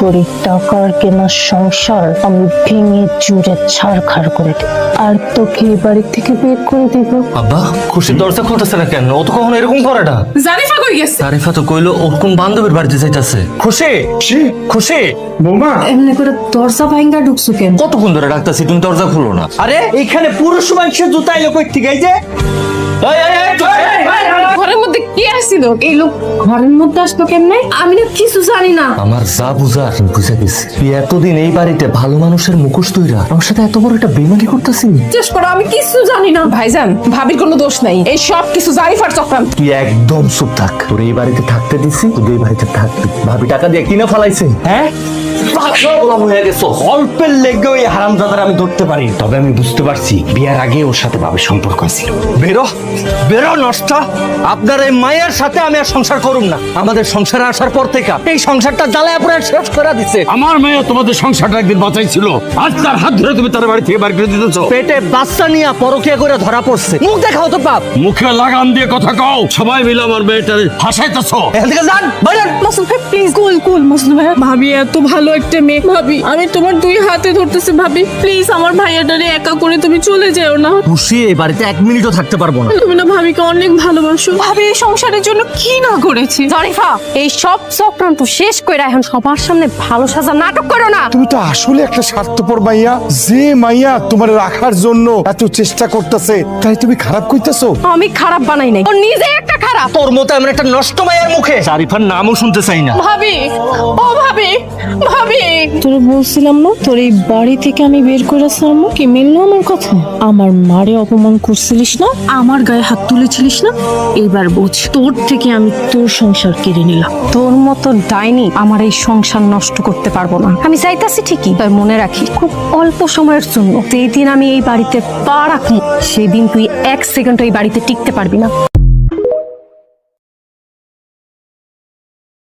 তোর এই টাকার কেনা সংসার আমি ভেঙে চুরে ছাড়খাড় করে দেব, আর তোকে এই বাড়ি থেকে বের করে দেব। আব্বা খুশির দরজা খুলতেছে না কেন? ও তো কখনো এরকম করে না। জারিফা কই গেছে? জারিফা তো কইলো ওর কোন বান্ধবীর বাড়িতে যাইতাছে। খুশি খুশি বৌমা, এমনি করে দরজা ভাঙ্গা ঢুকছো কেন? কতক্ষণ ধরে ডাকতাছি, তুমি দরজা খুলো না। আরে এখানে পুরুষ মানুষের জুতা এলো কই থেকে? এই যে ঘরের মধ্যে কি আসছিল? এই লোক ঘরের মধ্যে আসলো কেমনে? আমি না কিছু জানি না। আমার যা বুঝার বুঝে গেছি। তুই এতদিন এই বাড়িতে ভালো মানুষের মুখোশ তৈরা আমার সাথে এত বড় একটা বেমানি করতেছি। চেস করো, আমি কিছু জানি না। ভাইজান, ভাবির কোনো দোষ নাই, এই সব কিছু জারিফার চক্রান্ত। তুই একদম চুপ থাক। তোর এই বাড়িতে থাকতে দিছি, তুই এই বাড়িতে থাকবি। ভাবি টাকা দিয়ে কিনে ফেলাইছে। হ্যাঁ, পাগল হয়ে গেছো। অল্পের লেগে ওই হারামজাদার আমি ধরতে পারি, তবে আমি বুঝতে পারছি বিয়ার আগে ওর সাথে ভাবের সম্পর্ক ছিল। বেরো বেরো নষ্ট। আপনার এই মায়ের সাথে আমি আর সংসার করুম না। আমাদের সংসারে আসার পর থেকে এই সংসারটা জ্বালায় পুরো শেষ করে দিচ্ছে। আমার মেয়ে তোমাদের সংসারটা একদিন বাঁচাইছিল, আজ তার হাত ধরে তুমি তার বাড়ি থেকে বার করে দিতেছ। পেটে বাচ্চা নিয়ে পরকিয়া করে ধরা পড়ছে। মুখ দেখাও তো বাপ। মুখে লাগাম দিয়ে কথা কও। সবাই মিলে আমার মেয়েটারে হাসাইতেছ। এখান থেকে যান, বাইরেন। মাসুদ ভাই প্লিজ, কুল কুল। মাসুদ ভাই, ভাবি এত ভালো একটা মেয়ে। ভাবি, আমি তোমার দুই হাতে ধরতেছি। ভাবি প্লিজ, আমার ভাইয়াটারে একা করে তুমি চলে যেও না। খুশি এই বাড়িতে এক মিনিটও থাকতে পারবো না। তুমি না ভাবিকে অনেক ভালোবাসো। ভাবি এই সংসারের জন্য কি না করেছি। জারিফা, এই সব চক্রান্ত শেষ কইরা এখন সবার সামনে ভালো সাজা নাটক করো না। তুমি তো আসলে একটা স্বার্থপর মাইয়া। যে মাইয়া তোমার রাখার জন্য এত চেষ্টা করতেছে, তাই তুমি খারাপ কইতেছো? আমি খারাপ বানাই নাই, ও নিজে একটা খারাপ। তোর মতো এমন একটা নষ্ট মায়ের মুখে জারিফার নামও শুনতে চাই না। ভাবি, ও ভাবি, ভাবি। তোর বলছিলাম না তোর এই বাড়ি থেকে আমি বের করে আসলাম, কি মিললো আমার কথা? আমার মারে অপমান করছিলিস না, আমার গায়ে হাত তুলেছিলিস না, এইবার বুঝ, তোর থেকে আমি তোর সংসার কেড়ে নিলাম। তোর মতো ডাইনি আমার এই সংসার নষ্ট করতে পারবো না। আমি চাইতাছি ঠিকই, তবে মনে রাখি খুব অল্প সময়ের জন্য যেই দিন আমি এই বাড়িতে পা রাখবো, সেদিন তুই এক সেকেন্ড এই বাড়িতে টিকতে পারবি না।